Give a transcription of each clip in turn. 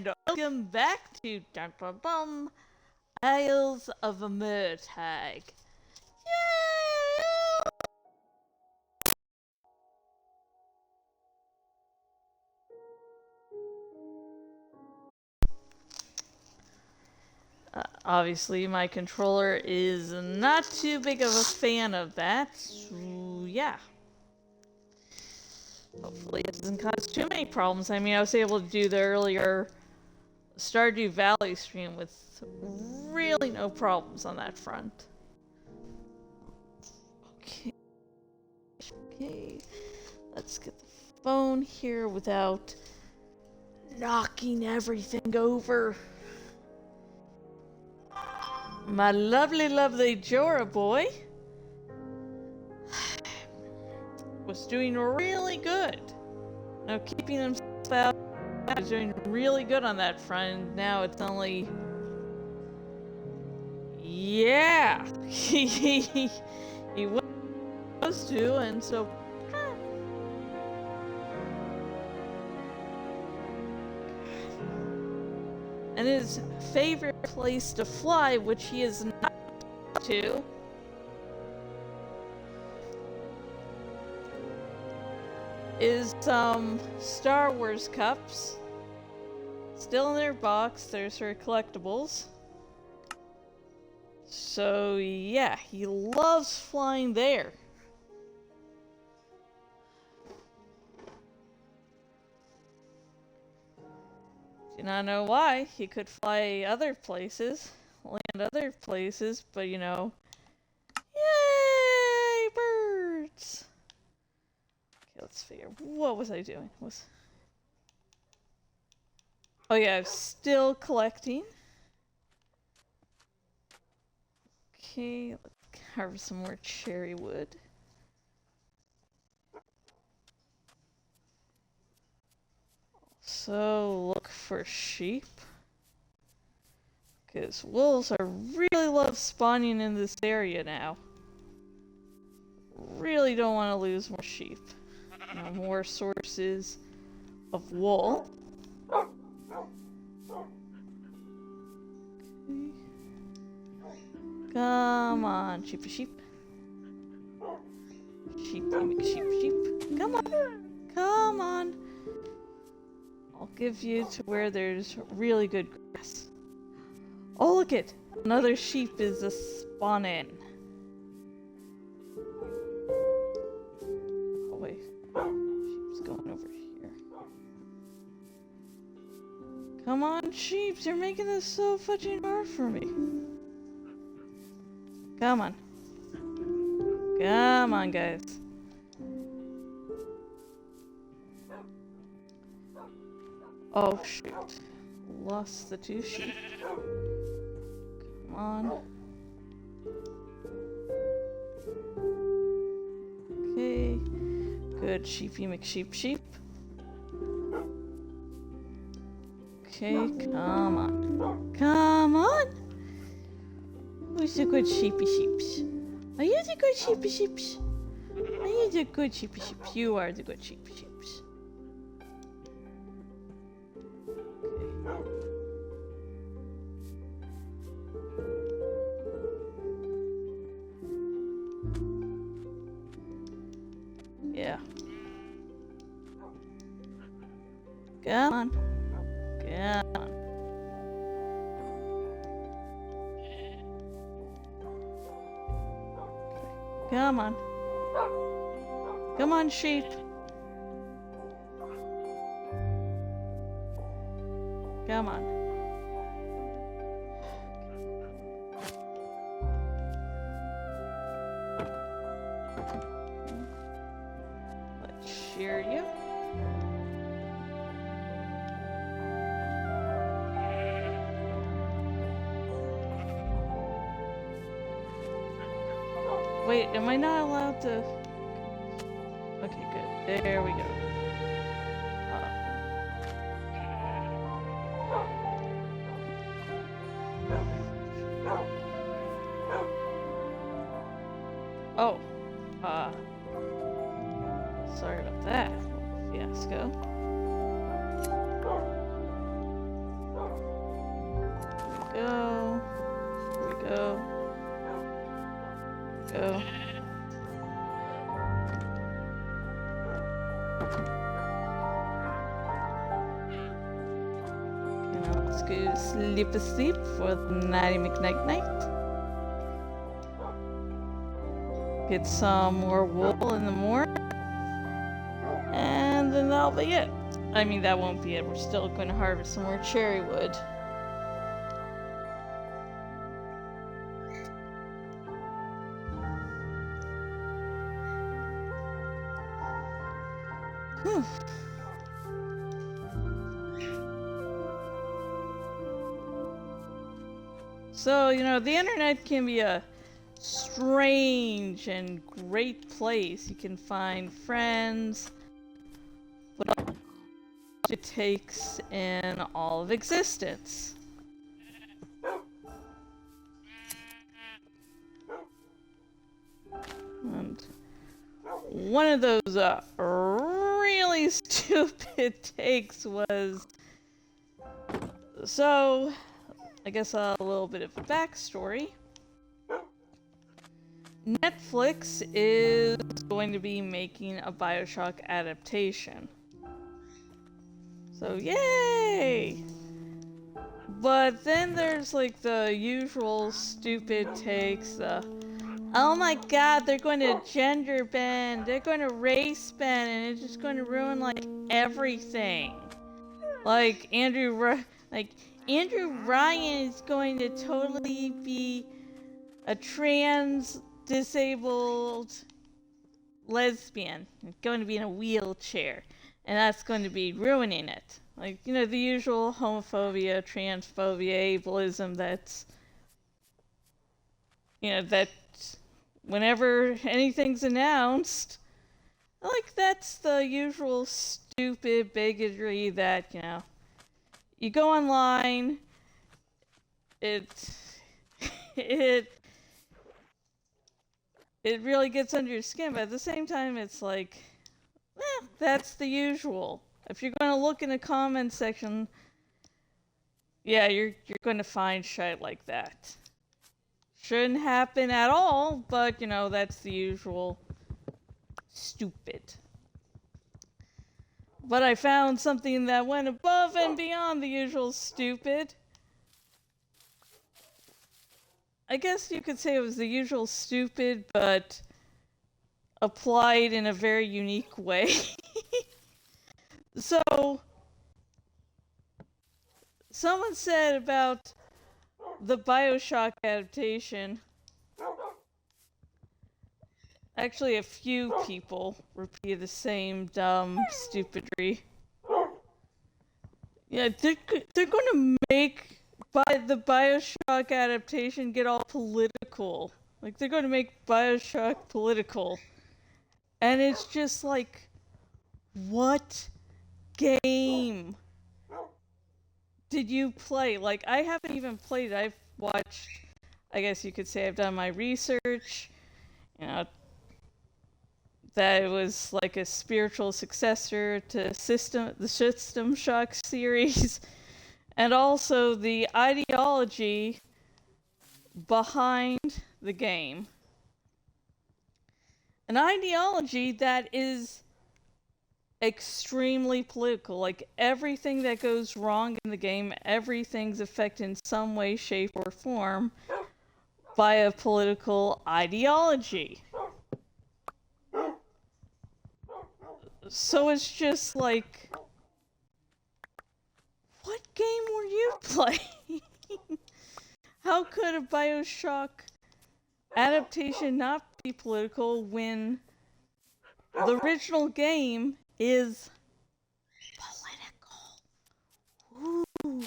Welcome back to Dum Dum Bum Isles of Murtagh. Yay! Obviously, my controller is not too big of a fan of that, so yeah. Hopefully it doesn't cause too many problems. I mean, I was able to do the earlier Stardew Valley stream with really no problems on that front. Okay, let's get the phone here without knocking everything over. My lovely, lovely Jorah boy was doing really good. Now keeping himself out, was doing really good on that front. Now it's only, yeah, he was to, and so. And his favorite place to fly, which he is not to, is Star Wars cups. Still in their box, there's her collectibles. So yeah, he loves flying there. Do not know why. He could fly other places, land other places, but you know. Yay, birds! Okay, let's figure. What was I doing? Oh yeah, I'm still collecting. Okay, let's harvest some more cherry wood. So look for sheep, because wolves are really love spawning in this area now. Really don't want to lose more sheep. More sources of wool. Okay. Come on, sheep. Sheep, sheep. Come on, come on. I'll give you to where there's really good grass. Oh, look it! Another sheep is a spawning. Oh, wait. Sheep's going over here. Come on, sheeps! You're making this so fudging hard for me. Come on. Come on, guys. Oh, shoot. Lost the two sheep. Come on. Okay. Good sheepy McSheep. Okay, come on. Come on! Who's the good sheepy sheeps? Are you the good sheepy sheeps? Are you the good sheepy sheeps? You are the good sheepy sheeps. Yeah. Come on. Come on. Come on. Come on, sheep. Come on. Let's shear you. Wait, am I not allowed to? Okay, good. There we go. Oh, sorry about that fiasco. You know, let's go sleep for the nighty McNight night. Get some more wool in the morning. And then that'll be it. I mean, that won't be it. We're still going to harvest some more cherry wood. Whew. So, you know, the internet can be a strange and great place. You can find friends, but all it takes in all of existence. And one of those really stupid takes was, so I guess a little bit of a backstory. Netflix is going to be making a BioShock adaptation. So yay! But then there's like the usual stupid takes, oh my god, they're going to gender bend, they're going to race bend, and it's just going to ruin like everything. Like Andrew Ryan is going to totally be a trans disabled lesbian, going to be in a wheelchair, and that's going to be ruining it. Like, you know, the usual homophobia, transphobia, ableism that's, you know, that whenever anything's announced, like, that's the usual stupid bigotry that, you know, you go online, it really gets under your skin, but at the same time, it's like, that's the usual. If you're going to look in the comment section, yeah, you're going to find shit like that. Shouldn't happen at all, but, you know, that's the usual stupid. But I found something that went above and beyond the usual stupid. I guess you could say it was the usual stupid, but applied in a very unique way. So, someone said about the BioShock adaptation, actually a few people repeated the same dumb stupidry. Yeah, they're going to make the BioShock adaptation get all political. Like, they're going to make BioShock political. And it's just like, what game did you play? Like, I haven't even played it. I've watched, I guess you could say I've done my research. You know, that it was like a spiritual successor to the System Shock series. And also the ideology behind the game. An ideology that is extremely political. Like, everything that goes wrong in the game, everything's affected in some way, shape, or form by a political ideology. So it's just like, what game were you playing? How could a BioShock adaptation not be political when the original game is political? Ooh.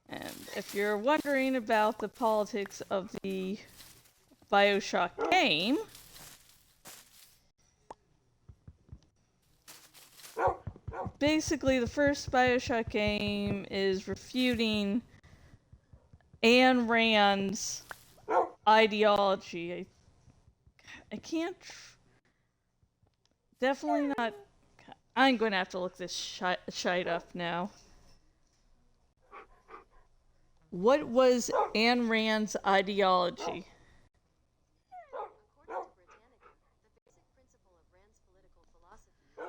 And if you're wondering about the politics of the BioShock game, basically the first BioShock game is refuting Ayn Rand's ideology. I can't... Definitely not... I'm going to have to look this shite up now. What was Ayn Rand's ideology?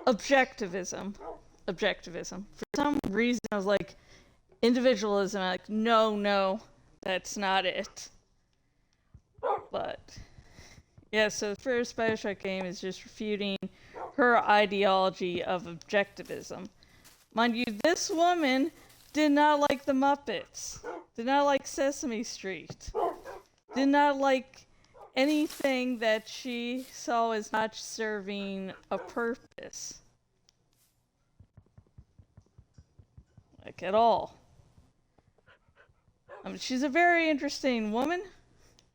objectivism. Objectivism. For some reason, I was like, individualism. I'm like, no, that's not it. But yeah, so the first Bioshock game is just refuting her ideology of objectivism. Mind you, this woman did not like the Muppets, did not like Sesame Street, did not like anything that she saw as not serving a purpose. Like, at all. I mean, she's a very interesting woman,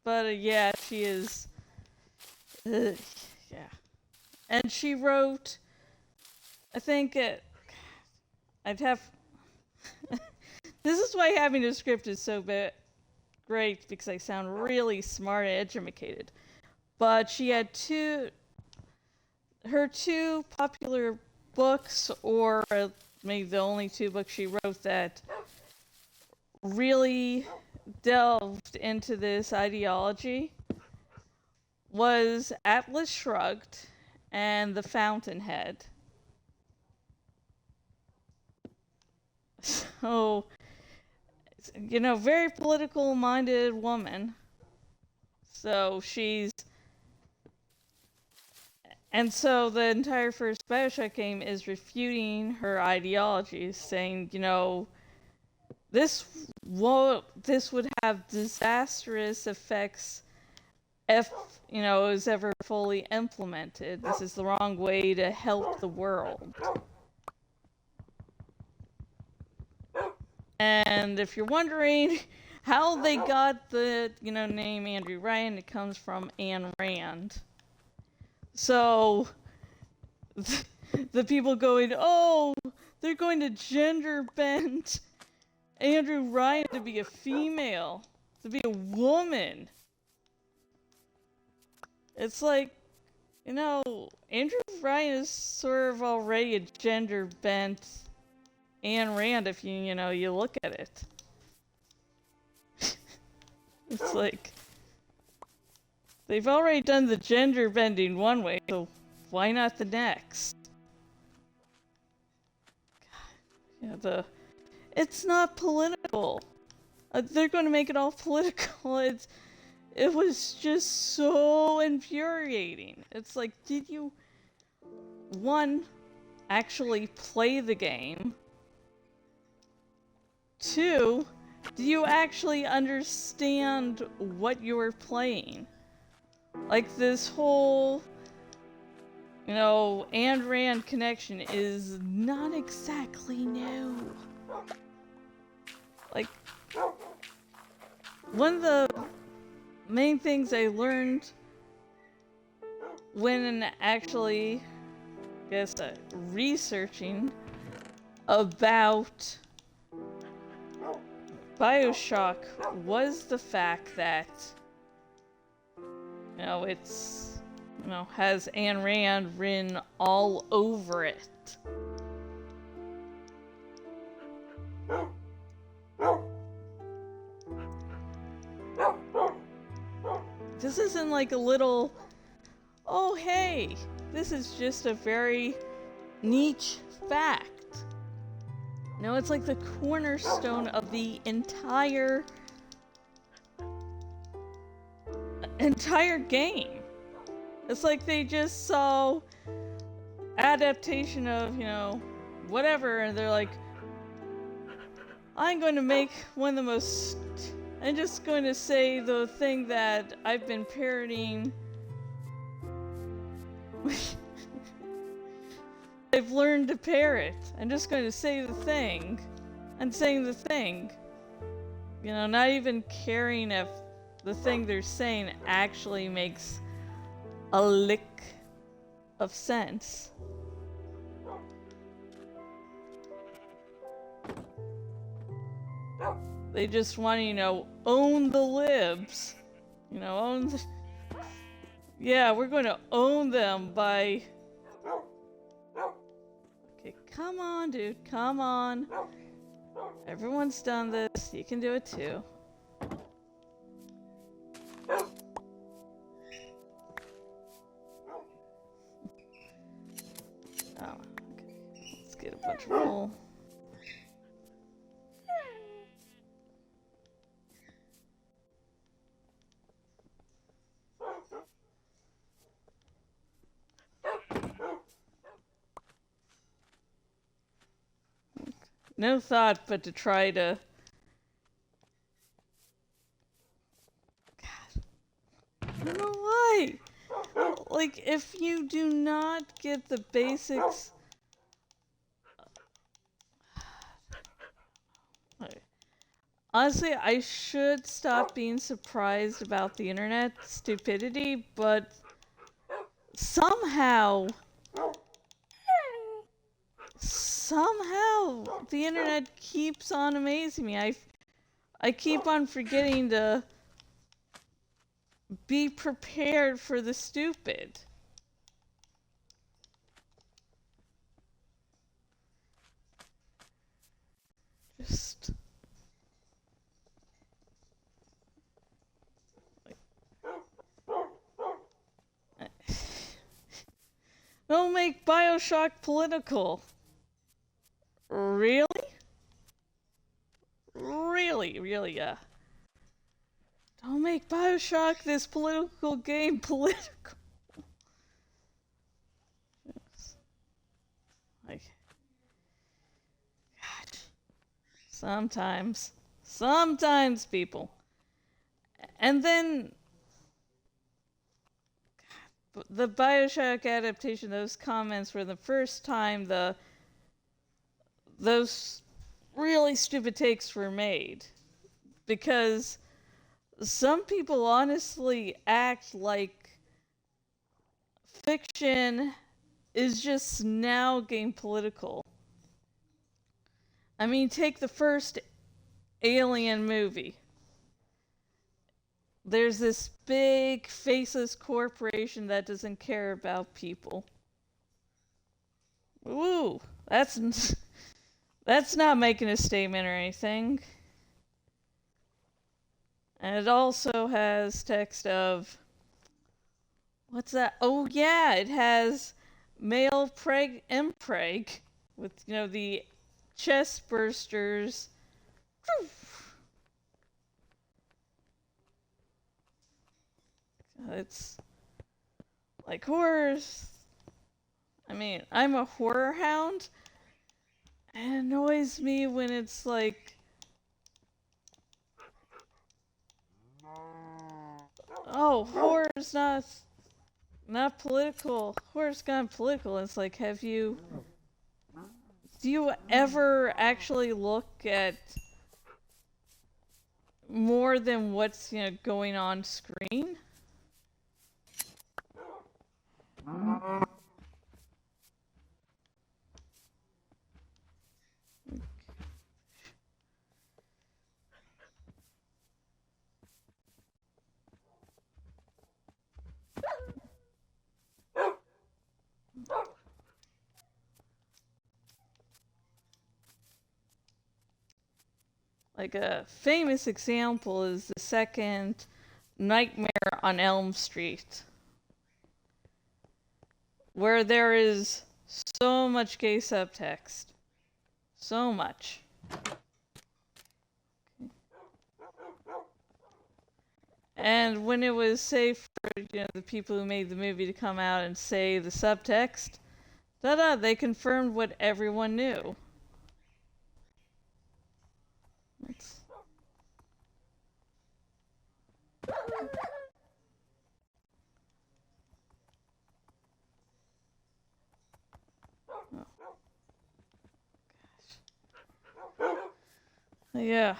but yeah, she is. Yeah. And she wrote, I think I'd have. This is why having a script is so great, because I sound really smart and educated. But she had her two popular books, or maybe the only two books she wrote that really delved into this ideology, was Atlas Shrugged and The Fountainhead. So, you know, very political minded woman. So and so the entire first Bioshock game is refuting her ideologies, saying, you know, this would have disastrous effects if, you know, it was ever fully implemented. This is the wrong way to help the world. And if you're wondering how they got the, you know, name Andrew Ryan, it comes from Ayn Rand. So, the people going, oh, they're going to gender bend Andrew Ryan to be a female, to be a woman. It's like, you know, Andrew Ryan is sort of already a gender bent Ayn Rand if you know, you look at it. It's like, they've already done the gender bending one way, so why not the next? God, yeah, it's not political. They're going to make it all political. It was just so infuriating. It's like, did you, one, actually play the game? Two, do you actually understand what you were playing? Like, this whole, you know, Ayn Rand connection is not exactly new. Like, one of the main things I learned when actually, I guess, researching about Bioshock was the fact that, you know, it's, you know, has Ayn Rand written all over it. This isn't like a little, oh hey, this is just a very niche fact. No, it's like the cornerstone of the entire game. It's like they just saw adaptation of, you know, whatever, and they're like, I'm going to make one of the most, I'm just going to say the thing that I've been parroting. I've learned to parrot. I'm just going to say the thing. I'm saying the thing. You know, not even caring if the thing they're saying actually makes a lick of sense. They just want to, you know, own the libs. You know, own the... Yeah, we're going to own them by... Okay, come on, dude. Come on. Everyone's done this. You can do it too. Oh. no thought but to try to. God, I don't know why. Like, if you do not get the basics. Honestly, I should stop being surprised about the internet stupidity, but somehow the internet keeps on amazing me. I keep on forgetting to be prepared for the stupid. Just don't make BioShock political. Really? Really, yeah. Don't make BioShock, this political game, political. Like, God. Sometimes people. And then the BioShock adaptation, those comments were the first time those really stupid takes were made. Because some people honestly act like fiction is just now getting political. I mean, take the first Alien movie. There's this big faceless corporation that doesn't care about people. Ooh, that's not making a statement or anything. And it also has text of, what's that? Oh yeah, it has male impreg with, the chest bursters. It's like horrors. I mean, I'm a horror hound. And it annoys me when it's like, oh, horror's not political. Horror's gone political. It's like, do you ever actually look at more than what's going on screen? Like a famous example is the second Nightmare on Elm Street, where there is so much gay subtext. So much. And when it was safe for the people who made the movie to come out and say the subtext, they confirmed what everyone knew. It's... Yeah.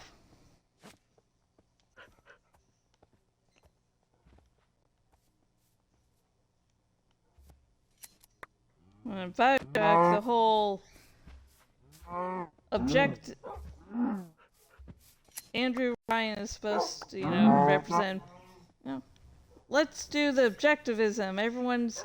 In BioShock, the whole Andrew Ryan is supposed to, represent, let's do the objectivism. Everyone's,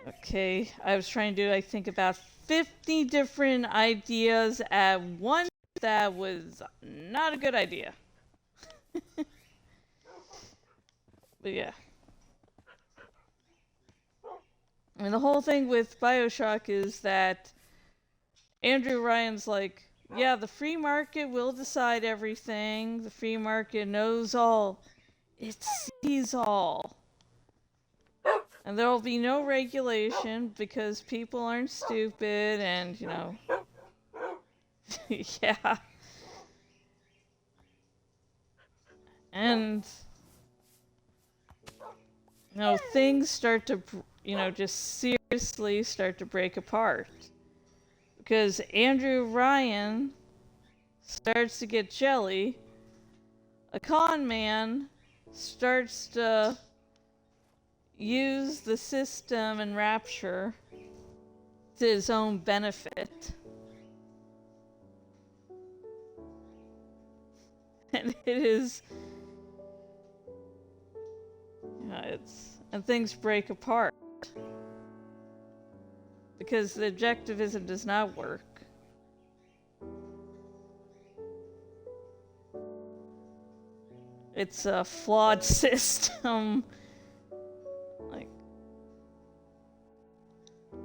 Okay, I was trying to do, I think, about 50 different ideas at once. That was not a good idea. But yeah. And the whole thing with BioShock is that Andrew Ryan's like, yeah, the free market will decide everything. The free market knows all. It sees all. And there'll be no regulation because people aren't stupid and, you know. Yeah. And, you know, things start to, you know, just seriously start to break apart. Because Andrew Ryan starts to get jelly. A con man starts to use the system and Rapture to his own benefit. And it is, you know, and things break apart. Because the objectivism does not work. It's a flawed system. Like,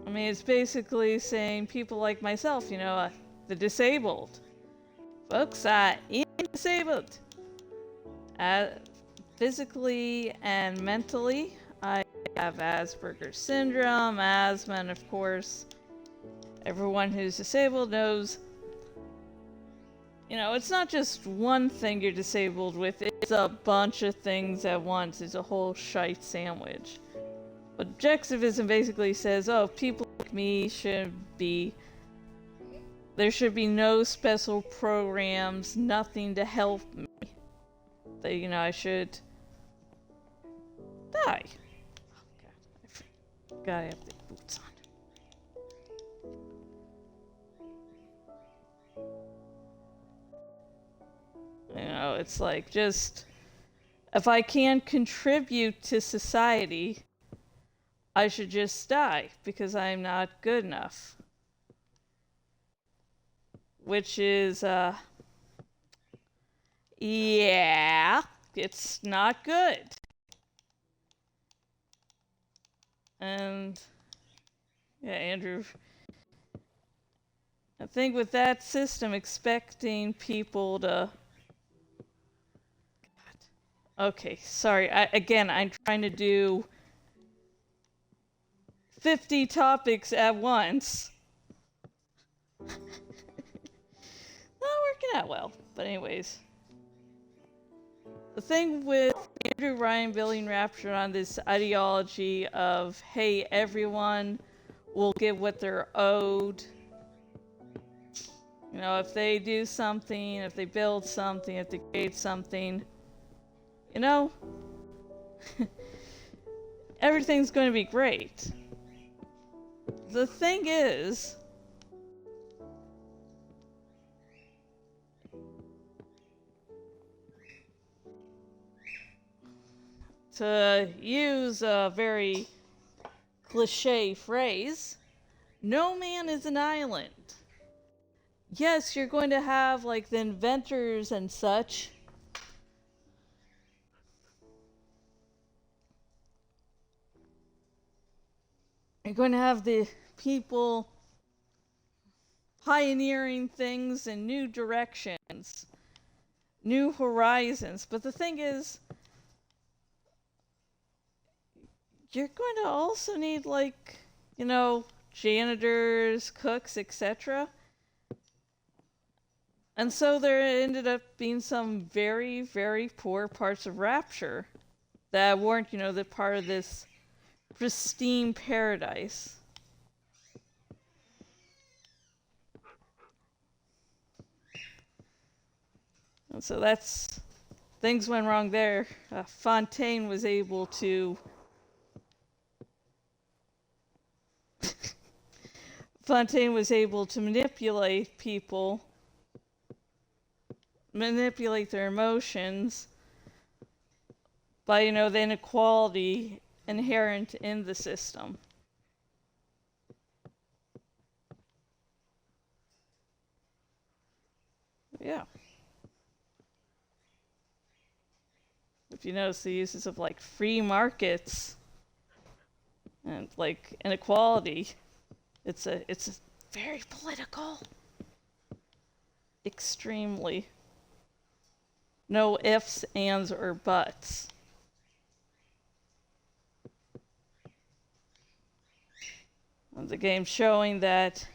I mean, it's basically saying people like myself, you know, the disabled. Folks, I am disabled. Physically and mentally, I have Asperger's syndrome, asthma, and of course, everyone who's disabled knows, you know, it's not just one thing you're disabled with, it's a bunch of things at once. It's a whole shite sandwich. Objectivism basically says, oh, people like me there should be no special programs, nothing to help me. That, you know, I should die. Oh, God. I forgot I have the boots on. You know, it's like, just, if I can't contribute to society, I should just die because I'm not good enough. Which is, yeah, it's not good. And, yeah, Andrew, I think with that system, expecting people to... God. Okay, sorry, I'm trying to do 50 topics at once. Not working out well, but anyways. The thing with Andrew Ryan building Rapture on this ideology of, hey, everyone will get what they're owed. You know, if they do something, if they build something, if they create something, you know, everything's going to be great. The thing is, to use a very cliche phrase, no man is an island. Yes, you're going to have like the inventors and such. You're going to have the people pioneering things in new directions, new horizons. But the thing is, you're going to also need, like, you know, janitors, cooks, etc. And so there ended up being some very, very poor parts of Rapture that weren't, you know, the part of this pristine paradise. And so things went wrong there. Fontaine was able to manipulate people, manipulate their emotions by, you know, the inequality inherent in the system. Yeah. If you notice the uses of like free markets and like inequality, it's very political. Extremely. No ifs, ands, or buts. The game showing that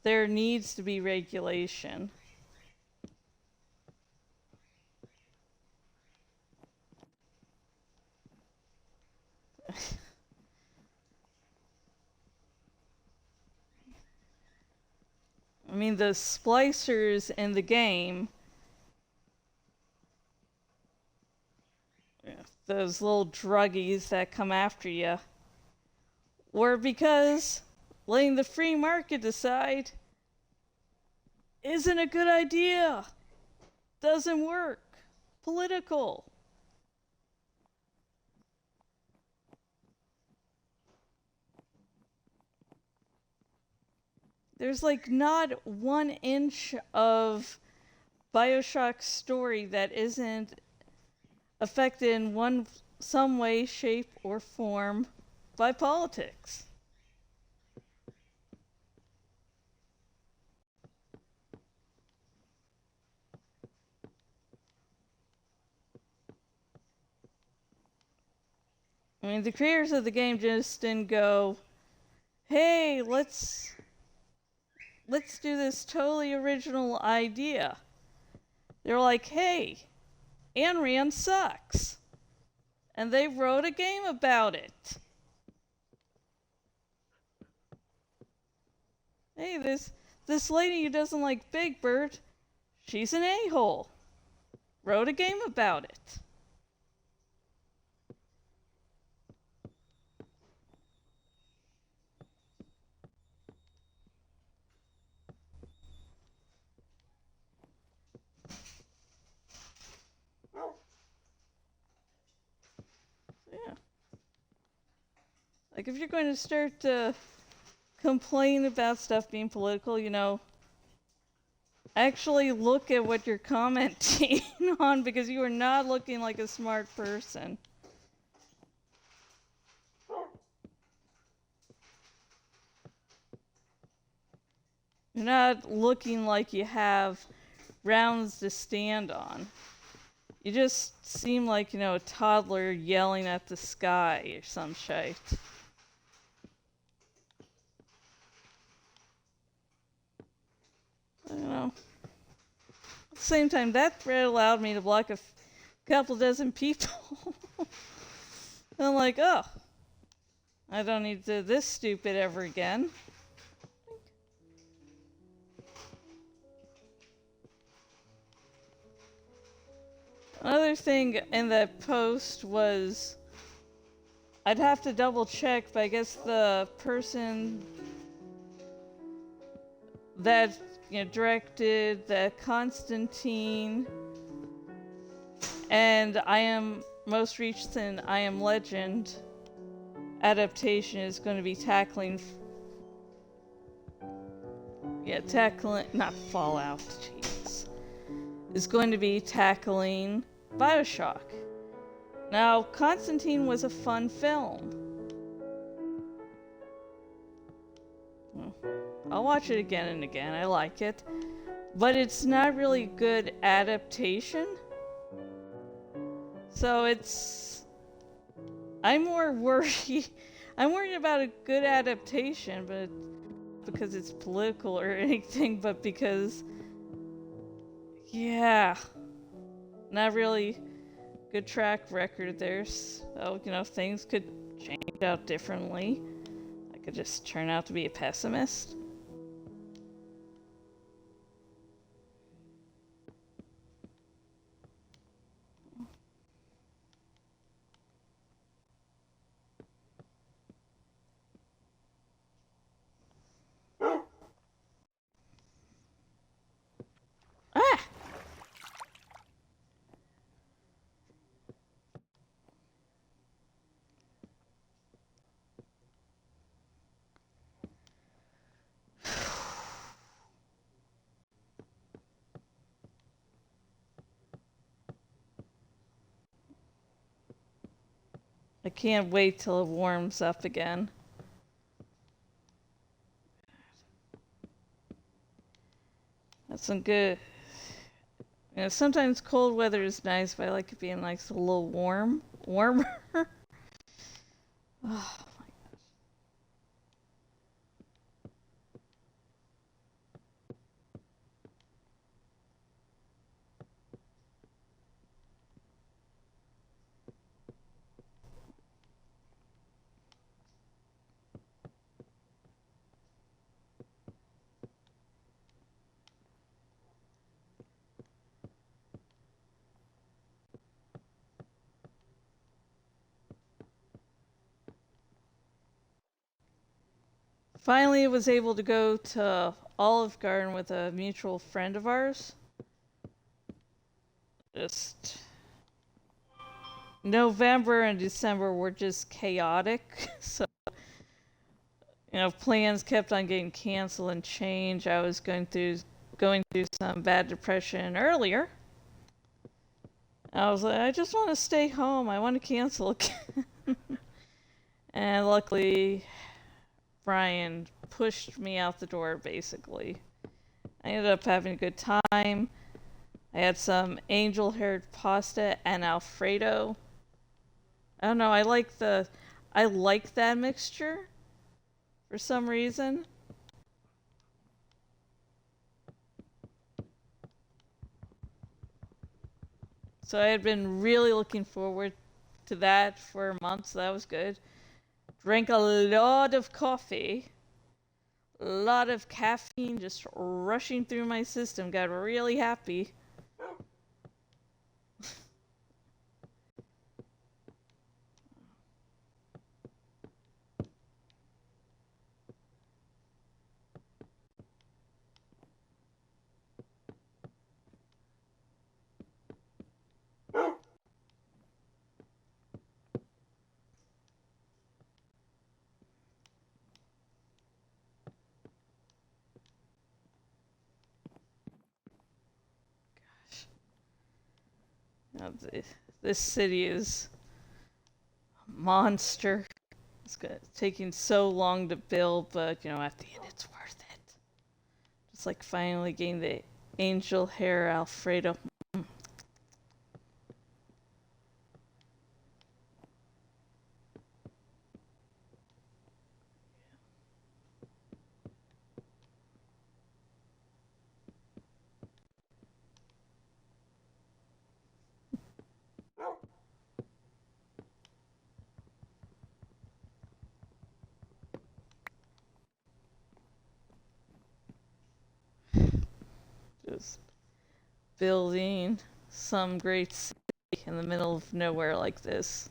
there needs to be regulation. I mean, the splicers in the game, those little druggies that come after you, were because letting the free market decide isn't a good idea. Doesn't work. Political. There's like not 1 inch of BioShock's story that isn't affected in some way, shape, or form by politics. I mean, the creators of the game just didn't go, hey, let's do this totally original idea. They were like, hey, Ayn Rand sucks. And they wrote a game about it. Hey, this lady who doesn't like Big Bird, she's an a-hole. Wrote a game about it. Yeah. Like, if you're going to start to complain about stuff being political, actually look at what you're commenting on, because you are not looking like a smart person. You're not looking like you have rounds to stand on. You just seem like, a toddler yelling at the sky or some shite. I don't know. At the same time, that thread allowed me to block a couple dozen people. I'm like, oh, I don't need to do this stupid ever again. Another thing in that post was, I'd have to double check, but I guess the person that directed the Constantine and I Am most recent I Am Legend adaptation is going to be tackling not Fallout, jeez, is going to be tackling BioShock. Now, Constantine was a fun film. I'll watch it again and again. I like it. But it's not really good adaptation. So I'm worried about a good adaptation, but because it's political or anything, but because, not really good track record there. So, things could change out differently. I could just turn out to be a pessimist. Ah! I can't wait till it warms up again. That's some good. Sometimes cold weather is nice, but I like it being like a little warmer. Oh my gosh. finally was able to go to Olive Garden with a mutual friend of ours. Just November and December were just chaotic. So, plans kept on getting canceled and changed. I was going through some bad depression earlier. I was like, I just want to stay home. I want to cancel again. And luckily, Brian pushed me out the door, basically. I ended up having a good time. I had some angel-haired pasta and Alfredo. I don't know, I like that mixture for some reason. So I had been really looking forward to that for months. So that was good. Drank a lot of coffee. A lot of caffeine just rushing through my system. Got really happy. This city is a monster. It's taking so long to build, but at the end it's worth it. Just like finally getting the angel hair Alfredo. Just building some great city in the middle of nowhere like this.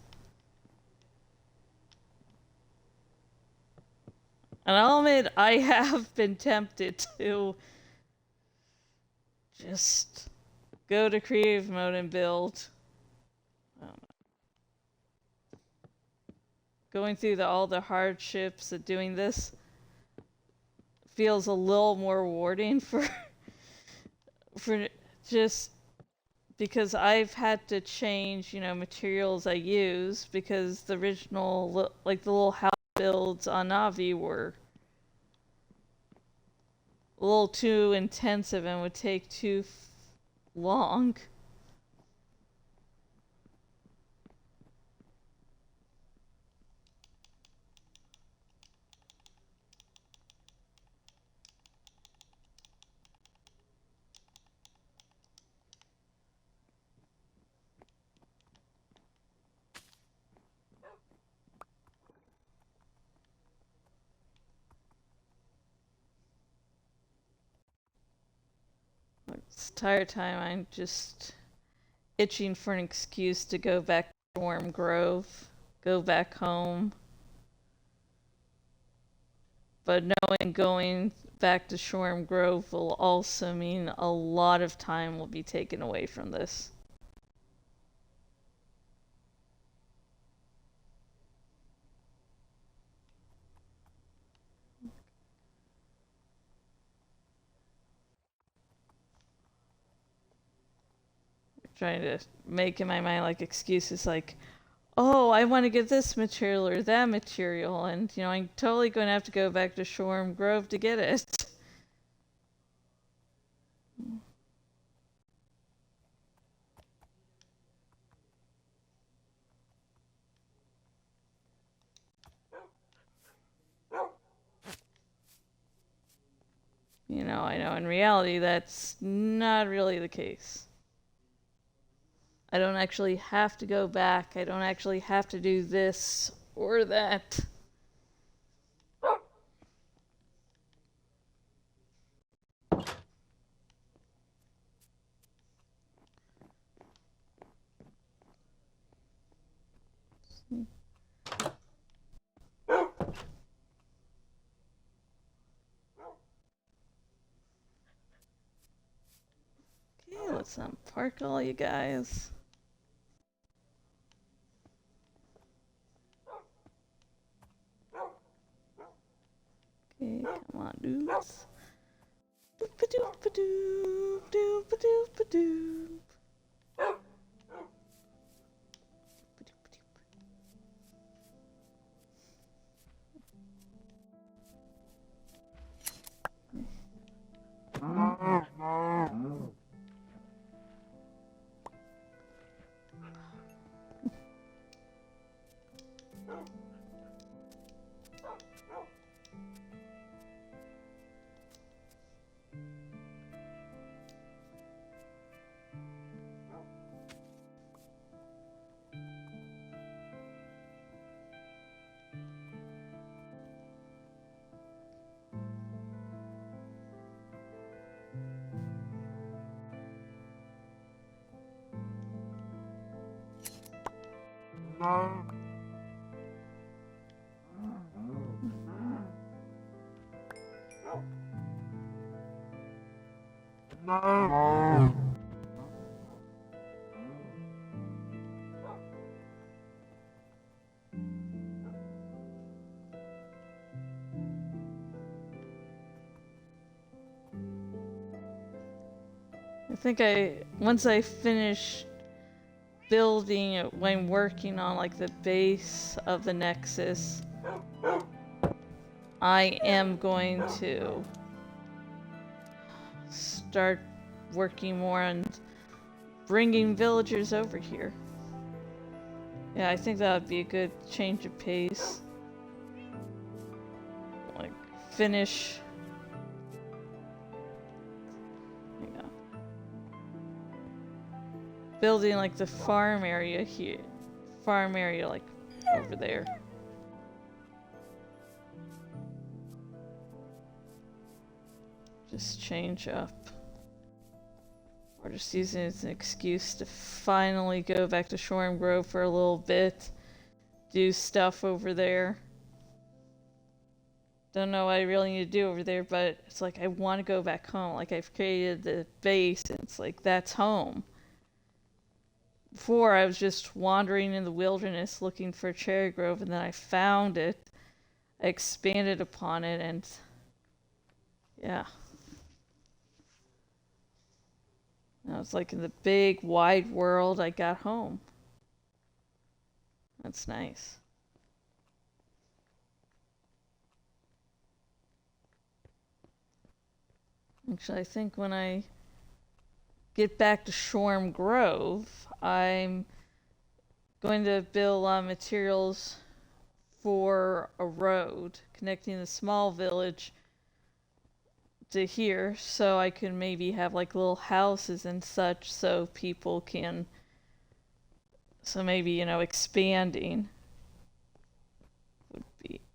And I'll admit, I have been tempted to just go to creative mode and build. Going through all the hardships of doing this feels a little more rewarding for just because I've had to change, materials I use because the original, like the little house builds on Navi were a little too intensive and would take too long. This entire time I'm just itching for an excuse to go back to Warm Grove, go back home. But knowing going back to Shoreham Grove will also mean a lot of time will be taken away from this. Trying to make in my mind like excuses like, oh, I want to get this material or that material, and I'm totally going to have to go back to Shoreham Grove to get it. I know in reality that's not really the case. I don't actually have to go back. I don't actually have to do this or that. Awesome. Park all you guys. Okay, come on, dudes. Doop-a-doop-a-doop, doop-a-doop-a-doop. I think once I finish building it, when working on like the base of the Nexus, I am going to start working more on bringing villagers over here. Yeah, I think that would be a good change of pace. Like, finish. Yeah. Building like the farm area here. Farm area like over there. Just change up. Or just using it as an excuse to finally go back to Shoreham Grove for a little bit. Do stuff over there. Don't know what I really need to do over there, but it's like I want to go back home. Like I've created the base and it's like that's home. Before I was just wandering in the wilderness looking for Cherry Grove and then I found it. I expanded upon it and yeah. Now it's like in the big wide world I got home. That's nice. Actually, I think when I get back to Shoreham Grove, I'm going to build materials for a road connecting the small village to here, so I can maybe have like little houses and such so people can, so maybe, you know, expanding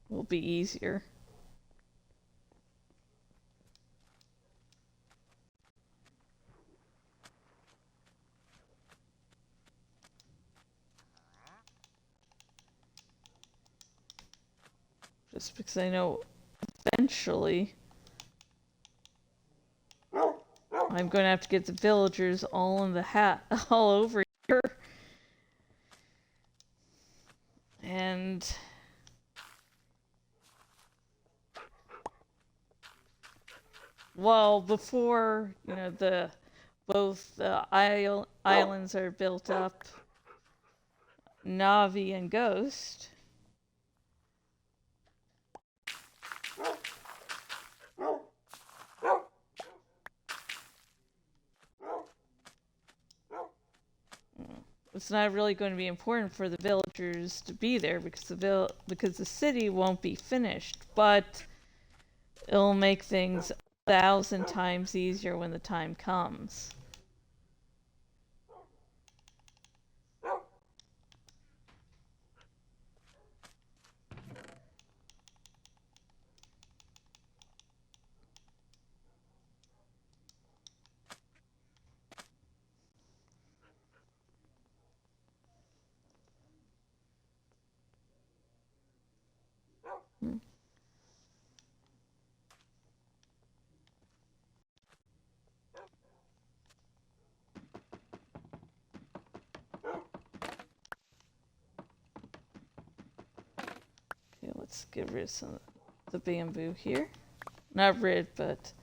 will be easier. Just because I know eventually I'm going to have to get the villagers all in the all over here. And well, before, you know, both the islands are built up, Navi and Ghost, it's not really going to be important for the villagers to be there because the city won't be finished, but it'll make things 1,000 times easier when the time comes. Let's get rid of some of the bamboo here. Not rid, but...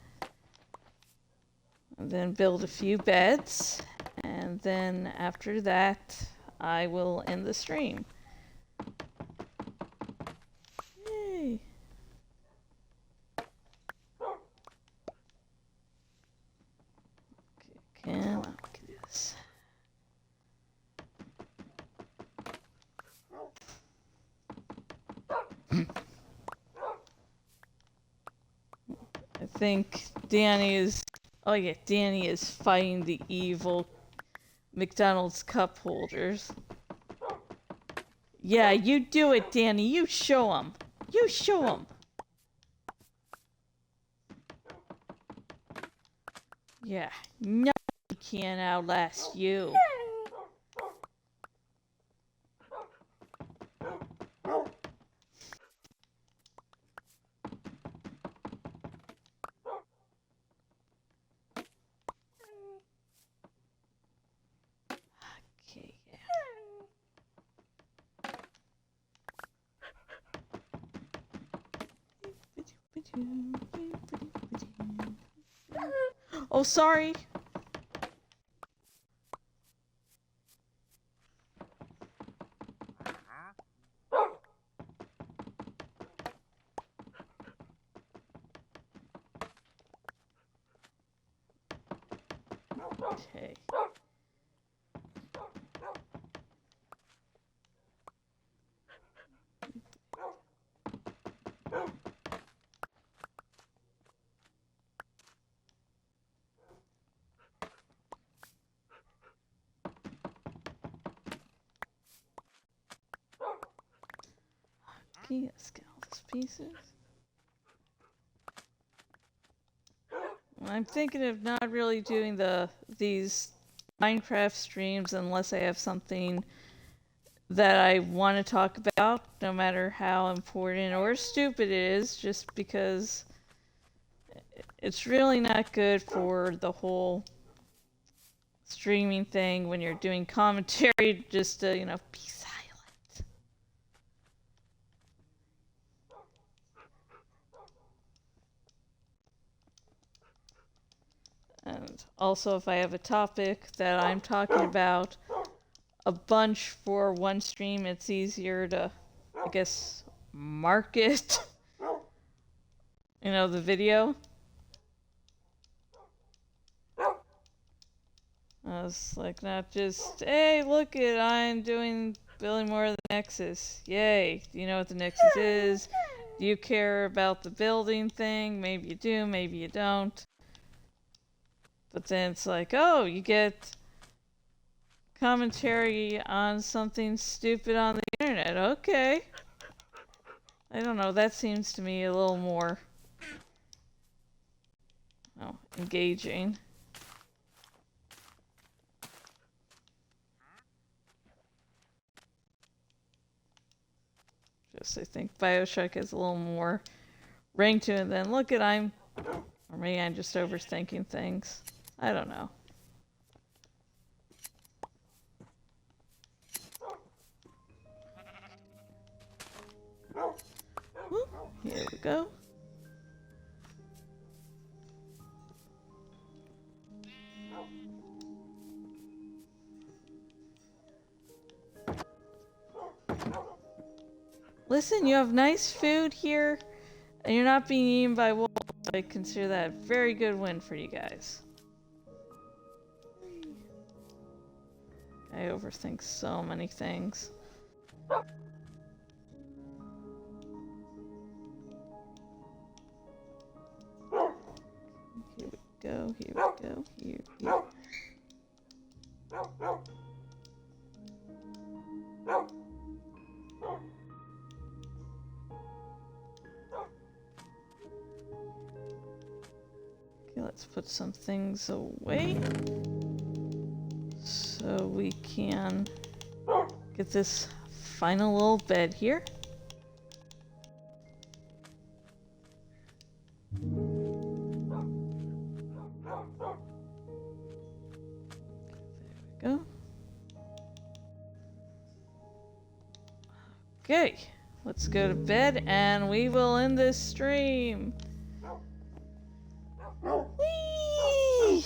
And then build a few beds. And then after that, I will end the stream. Yay! Okay, come on, get this. I think Danny is... Oh yeah, Danny is fighting the evil McDonald's cup holders. Yeah, you do it, Danny. You show him. You show him. Yeah, nothing can outlast you. Okay, yeah. Oh, sorry. Okay. Okay, let's get all these pieces. I'm thinking of not really doing these Minecraft streams unless I have something that I want to talk about, no matter how important or stupid it is, just because it's really not good for the whole streaming thing when you're doing commentary just to, you know, be silent. And also, if I have a topic that I'm talking about a bunch for one stream, it's easier to, I guess, market, you know, the video. I was like, not just, hey, look it, I'm building more of the Nexus. Yay. Do you know what the Nexus is? Do you care about the building thing? Maybe you do, maybe you don't. But then it's like, oh, you get commentary on something stupid on the internet. Okay. I don't know, that seems to me a little more, engaging. Just, I think BioShock has a little more ring to it than, look at, or maybe I'm just overthinking things. I don't know. Whoop, here we go. Listen, you have nice food here, and you're not being eaten by wolves. I consider that a very good win for you guys. I overthink so many things. Here we go, here we go, here. Okay, let's put some things away so we can get this final little bed here. There we go. Okay, let's go to bed and we will end this stream. Whee!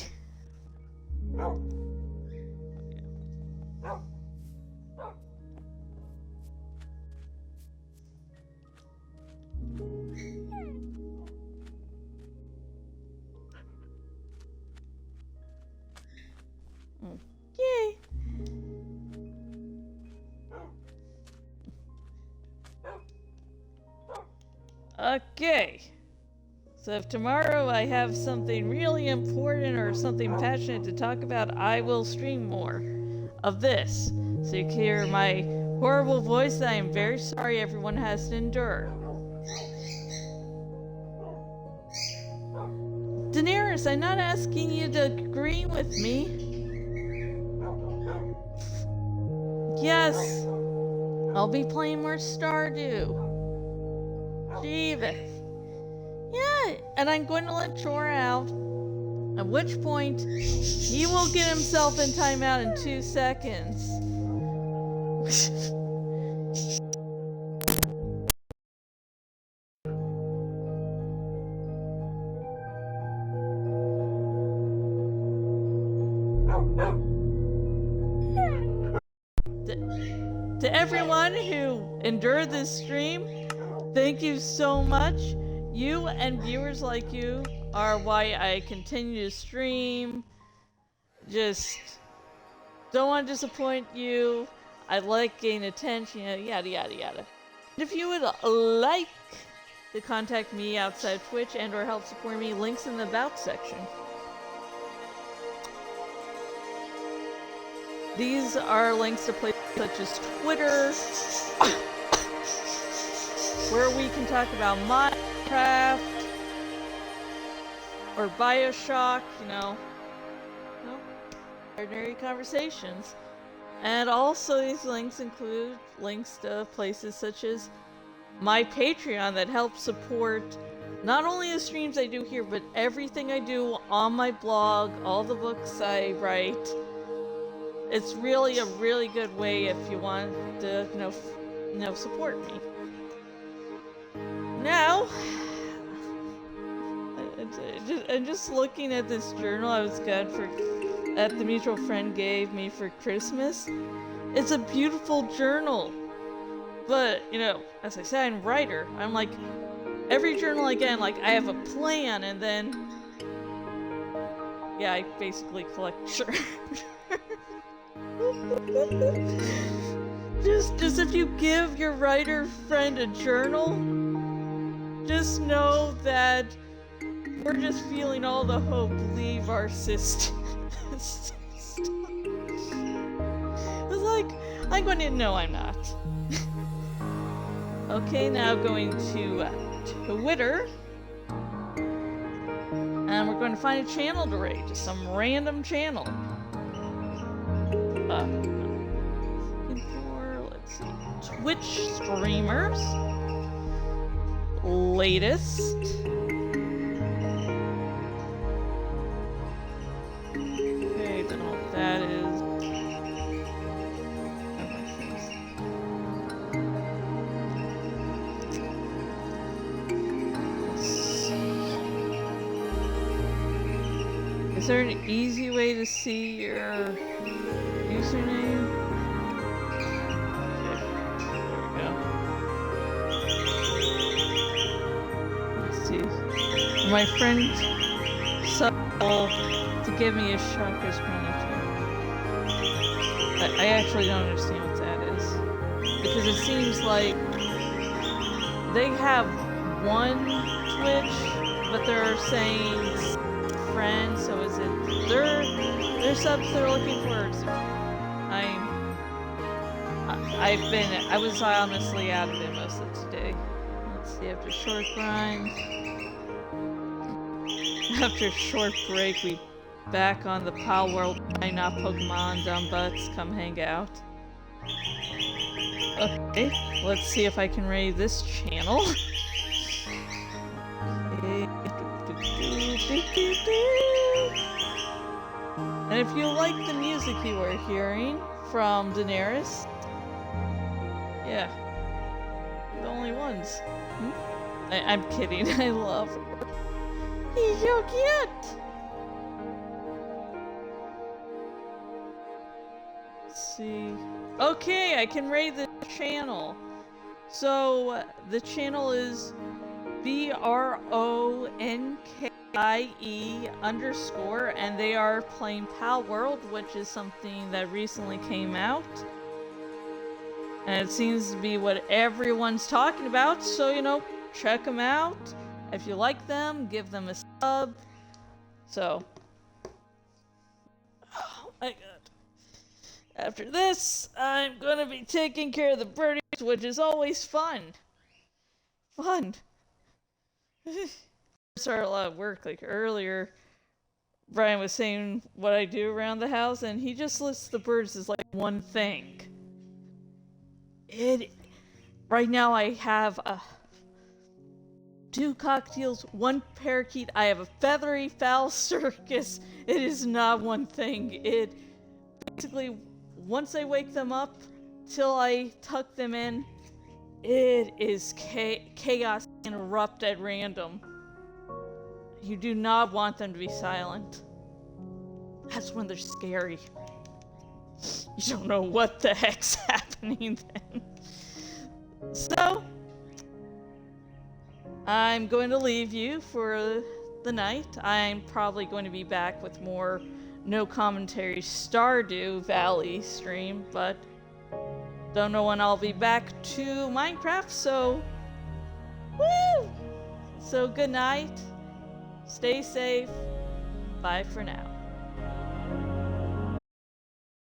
Yay! Okay. So if tomorrow I have something really important or something passionate to talk about, I will stream more of this. So you can hear my horrible voice that I am very sorry everyone has to endure. Daenerys, I'm not asking you to agree with me. Yes, I'll be playing more Stardew. Jeebus. Yeah, and I'm going to let Chor out, at which point he will get himself in timeout in 2 seconds. To everyone who endured this stream, thank you so much. You and viewers like you are why I continue to stream. Just don't want to disappoint you. I like getting attention, yada yada yada. And if you would like to contact me outside Twitch and or help support me, links in the About section. These are links to places such as Twitter, where we can talk about Minecraft or Bioshock, you know, ordinary conversations. And also these links include links to places such as my Patreon that helps support not only the streams I do here, but everything I do on my blog, all the books I write. It's really a really good way if you want to, you know, support me. Now, I'm just looking at this journal I was got for that the mutual friend gave me for Christmas. It's a beautiful journal, but you know, as I said, I'm a writer. I'm like, every journal I get, like I have a plan, and then yeah, I basically collect shirts. just if you give your writer friend a journal, just know that we're just feeling all the hope leave our system. It's like, I'm going to, no I'm not. Okay, now going to Twitter. And we're going to find a channel to raid, just some random channel. Let's see, Twitch streamers. Latest. Okay, don't know what that is. Is there an easy way to see your username? Okay, there we go. Let's see. My friend subbed to give me a Chakras Chronicle. I actually don't understand what that is. Because it seems like they have one Twitch, but they're saying friends, so is it their subs they're looking for? I was honestly out of it most of today. Let's see, after short grind, after a short break, we back on the Pal World. Why not Pokemon dumb butts come hang out? Okay, let's see if I can raid this channel. And if you like the music you were hearing from Daenerys, yeah, is. I'm kidding. I love her. He's so cute. Let's see. Okay, I can raid the channel. So the channel is BRONKIE_, and they are playing Pal World, which is something that recently came out. And it seems to be what everyone's talking about, so, you know, check them out. If you like them, give them a sub. So, oh my god. After this, I'm gonna be taking care of the birdies, which is always fun. Fun. Started a lot of work, like earlier, Brian was saying what I do around the house, and he just lists the birds as like one thing. Right now I have 2 cockatiels, 1 parakeet, I have a feathery fowl circus. It is not one thing. It basically, once I wake them up till I tuck them in, it is chaos and erupt at random. You do not want them to be silent. That's when they're scary. You don't know what the heck's happening then. So, I'm going to leave you for the night. I'm probably going to be back with more no commentary Stardew Valley stream, but don't know when I'll be back to Minecraft, so woo! So good night, stay safe, bye for now.